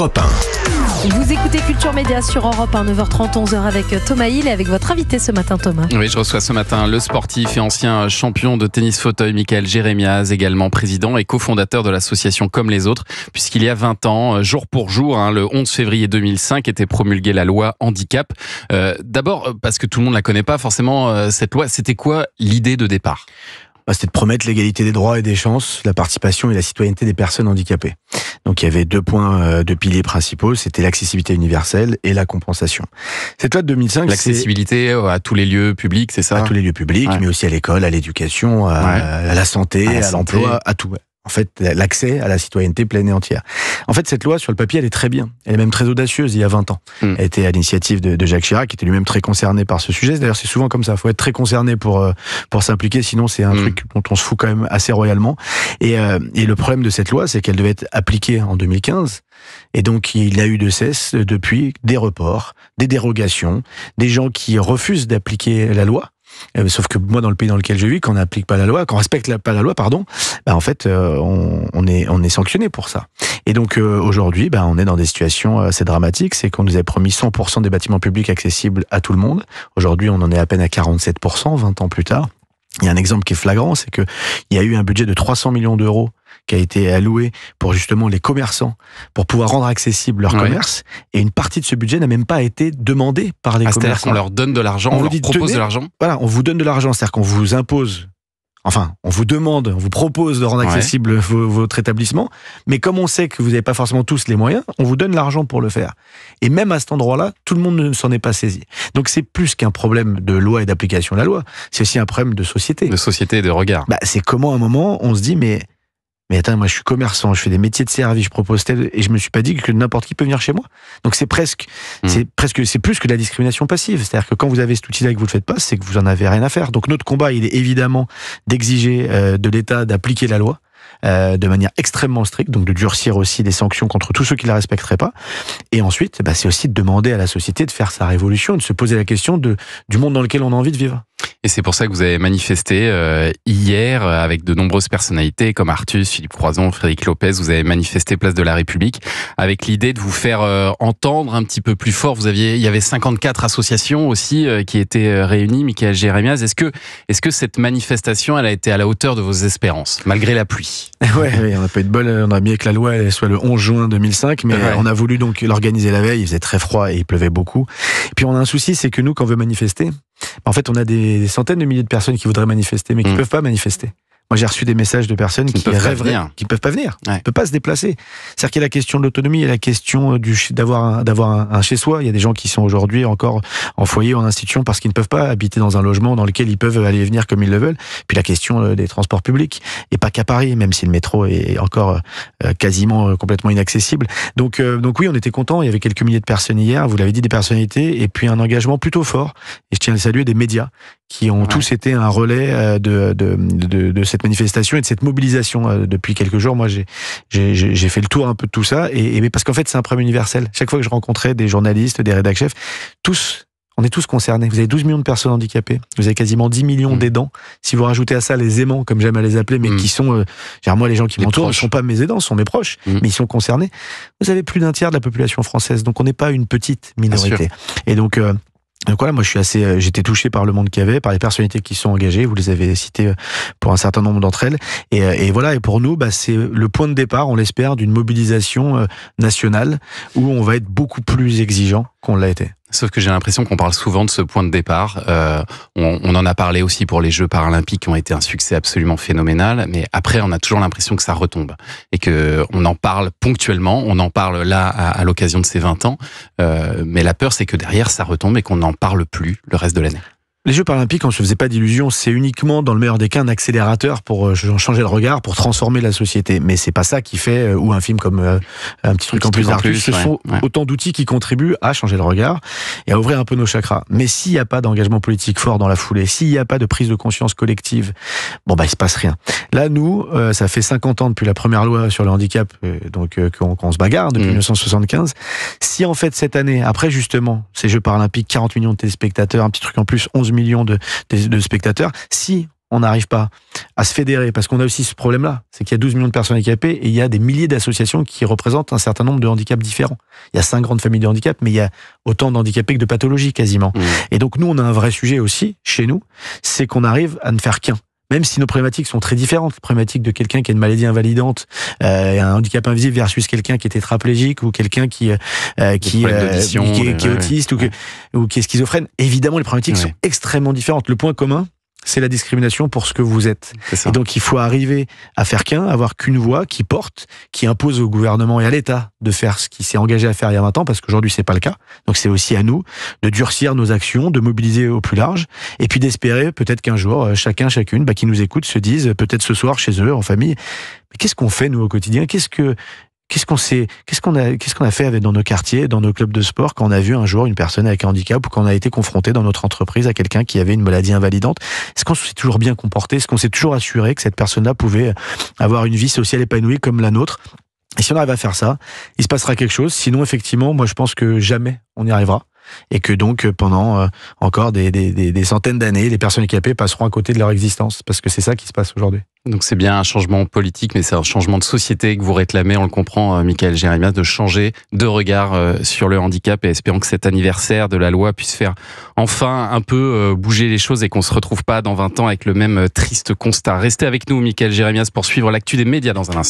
Europe 1. Vous écoutez Culture Média sur Europe 1, 9h30, 11h avec Thomas Hill et avec votre invité ce matin, Thomas. Oui, je reçois ce matin le sportif et ancien champion de tennis fauteuil, Michael Jérémiaz, également président et cofondateur de l'association Comme les Autres, puisqu'il y a 20 ans, jour pour jour, le 11 février 2005, était promulguée la loi handicap. D'abord, parce que tout le monde ne la connaît pas forcément, cette loi, c'était quoi l'idée de départ ? C'était de promettre l'égalité des droits et des chances, la participation et la citoyenneté des personnes handicapées. Donc il y avait deux points de piliers principaux, c'était l'accessibilité universelle et la compensation. Cette loi de 2005, l'accessibilité à tous les lieux publics, c'est ça ? À tous les lieux publics, mais aussi à l'école, à l'éducation, à la santé, à l'emploi, à tout. En fait, l'accès à la citoyenneté pleine et entière. En fait, cette loi, sur le papier, elle est très bien. Elle est même très audacieuse, il y a 20 ans. Elle était à l'initiative de Jacques Chirac, qui était lui-même très concerné par ce sujet. D'ailleurs, c'est souvent comme ça. Il faut être très concerné pour s'impliquer, sinon c'est un truc dont on se fout quand même assez royalement. Et le problème de cette loi, c'est qu'elle devait être appliquée en 2015. Et donc, il a eu de cesse, depuis, des reports, des dérogations, des gens qui refusent d'appliquer la loi. Sauf que moi, dans le pays dans lequel je vis, quand on n'applique pas la loi, quand on respecte pas la loi, en fait, on est sanctionné pour ça. Et donc aujourd'hui, on est dans des situations assez dramatiques. C'est qu'on nous avait promis 100% des bâtiments publics accessibles à tout le monde. Aujourd'hui, on en est à peine à 47%, 20 ans plus tard. Il y a un exemple qui est flagrant, c'est que il y a eu un budget de 300 millions d'euros qui a été alloué pour justement les commerçants, pour pouvoir rendre accessible leur commerce. Et une partie de ce budget n'a même pas été demandée par les commerçants. C'est-à-dire qu'on leur donne de l'argent, on leur propose de l'argent ? Voilà, on vous donne de l'argent, c'est-à-dire qu'on vous impose... Enfin, on vous demande, on vous propose de rendre accessible votre établissement, mais comme on sait que vous n'avez pas forcément tous les moyens, on vous donne l'argent pour le faire. Et même à cet endroit-là, tout le monde ne s'en est pas saisi. Donc c'est plus qu'un problème de loi et d'application de la loi, c'est aussi un problème de société. De société et de regard. C'est comment à un moment, on se dit, mais attends, moi je suis commerçant, je fais des métiers de service, je propose tel, et je me suis pas dit que n'importe qui peut venir chez moi. Donc c'est plus que de la discrimination passive. C'est-à-dire que quand vous avez cet outil-là et que vous le faites pas, c'est que vous en avez rien à faire. Donc notre combat, il est évidemment d'exiger de l'État d'appliquer la loi de manière extrêmement stricte, donc de durcir aussi les sanctions contre tous ceux qui la respecteraient pas. Et ensuite, c'est aussi de demander à la société de faire sa révolution, de se poser la question du monde dans lequel on a envie de vivre. Et c'est pour ça que vous avez manifesté hier avec de nombreuses personnalités comme Artus, Philippe Croizon, Frédéric Lopez. Vous avez manifesté place de la République avec l'idée de vous faire entendre un petit peu plus fort. Il y avait 54 associations aussi qui étaient réunies. Michael Jérémiaz, est-ce que cette manifestation, elle a été à la hauteur de vos espérances, malgré la pluie ? Ouais, on n'a pas eu de bol. On a bien que la loi elle soit le 11 juin 2005, mais on a voulu donc l'organiser la veille. Il faisait très froid et il pleuvait beaucoup. Et puis on a un souci, c'est que nous, quand on veut manifester, en fait, on a des centaines de milliers de personnes qui voudraient manifester, mais qui ne peuvent pas manifester. Moi, j'ai reçu des messages de personnes qui rêveraient, qui ne peuvent pas venir, qui ne peuvent pas se déplacer. C'est-à-dire qu'il y a la question de l'autonomie, il y a la question d'avoir un chez-soi. Il y a des gens qui sont aujourd'hui encore en foyer ou en institution parce qu'ils ne peuvent pas habiter dans un logement dans lequel ils peuvent aller et venir comme ils le veulent. Puis la question des transports publics, et pas qu'à Paris, même si le métro est encore quasiment complètement inaccessible. Donc oui, on était contents. Il y avait quelques milliers de personnes hier, vous l'avez dit, des personnalités, et puis un engagement plutôt fort. Et je tiens à le saluer, des médias qui ont tous été un relais de cette manifestation et de cette mobilisation depuis quelques jours. Moi, j'ai fait le tour un peu de tout ça, et parce qu'en fait, c'est un problème universel. Chaque fois que je rencontrais des journalistes, des rédacteurs chefs, on est tous concernés. Vous avez 12 millions de personnes handicapées, vous avez quasiment 10 millions d'aidants. Si vous rajoutez à ça les aimants, comme j'aime à les appeler, mais qui sont, moi, les gens qui m'entourent ne sont pas mes aidants, ce sont mes proches, mais ils sont concernés. Vous avez plus d'un tiers de la population française, donc on n'est pas une petite minorité. Et donc voilà, moi j'étais touché par le monde qu'il y avait, par les personnalités qui sont engagées, vous les avez citées pour un certain nombre d'entre elles, et voilà, et pour nous, c'est le point de départ, on l'espère, d'une mobilisation nationale où on va être beaucoup plus exigeant qu'on l'a été. Sauf que j'ai l'impression qu'on parle souvent de ce point de départ. On en a parlé aussi pour les Jeux paralympiques qui ont été un succès absolument phénoménal, mais après on a toujours l'impression que ça retombe et que on en parle ponctuellement, on en parle là à l'occasion de ces 20 ans, mais la peur c'est que derrière ça retombe et qu'on n'en parle plus le reste de l'année. Les Jeux paralympiques, on ne se faisait pas d'illusions, c'est uniquement, dans le meilleur des cas, un accélérateur pour changer le regard, pour transformer la société. Mais c'est pas ça qui fait, ou un film comme Un petit truc en plus d'Artus, ce sont autant d'outils qui contribuent à changer le regard et à ouvrir un peu nos chakras. Mais s'il n'y a pas d'engagement politique fort dans la foulée, s'il n'y a pas de prise de conscience collective, il se passe rien. Là, nous, ça fait 50 ans depuis la première loi sur le handicap, qu'on se bagarre, depuis 1975. Si en fait, cette année, après justement, ces Jeux paralympiques, 40 millions de téléspectateurs, un petit truc en plus, 11 millions de spectateurs, si on n'arrive pas à se fédérer, parce qu'on a aussi ce problème-là, c'est qu'il y a 12 millions de personnes handicapées et il y a des milliers d'associations qui représentent un certain nombre de handicaps différents. Il y a 5 grandes familles de handicap, mais il y a autant d'handicapés que de pathologies quasiment. Et donc nous, on a un vrai sujet aussi, chez nous, c'est qu'on arrive à ne faire qu'un. Même si nos problématiques sont très différentes, les problématiques de quelqu'un qui a une maladie invalidante, un handicap invisible versus quelqu'un qui est tétraplégique ou quelqu'un qui est autiste ou qui est schizophrène, évidemment les problématiques sont extrêmement différentes. Le point commun, c'est la discrimination pour ce que vous êtes. Et donc, il faut arriver à faire qu'un, avoir qu'une voix qui porte, qui impose au gouvernement et à l'État de faire ce qu'il s'est engagé à faire il y a 20 ans, parce qu'aujourd'hui, c'est pas le cas. Donc, c'est aussi à nous de durcir nos actions, de mobiliser au plus large, et puis d'espérer peut-être qu'un jour, chacun, chacune, qui nous écoute, se dise, peut-être ce soir, chez eux, en famille, mais qu'est-ce qu'on fait, nous, au quotidien? Qu'est-ce qu'on a fait dans nos quartiers, dans nos clubs de sport, quand on a vu un jour une personne avec un handicap ou quand on a été confronté dans notre entreprise à quelqu'un qui avait une maladie invalidante? Est-ce qu'on s'est toujours bien comporté? Est-ce qu'on s'est toujours assuré que cette personne-là pouvait avoir une vie sociale épanouie comme la nôtre? Et si on arrive à faire ça, il se passera quelque chose. Sinon, effectivement, moi, je pense que jamais on y arrivera. Et que donc, pendant encore des centaines d'années, les personnes handicapées passeront à côté de leur existence. Parce que c'est ça qui se passe aujourd'hui. Donc c'est bien un changement politique, mais c'est un changement de société que vous réclamez, on le comprend, Michaël Jérémias, de changer de regard sur le handicap, et espérons que cet anniversaire de la loi puisse faire enfin un peu bouger les choses et qu'on se retrouve pas dans 20 ans avec le même triste constat. Restez avec nous, Michaël Jérémias, pour suivre l'actu des médias dans un instant.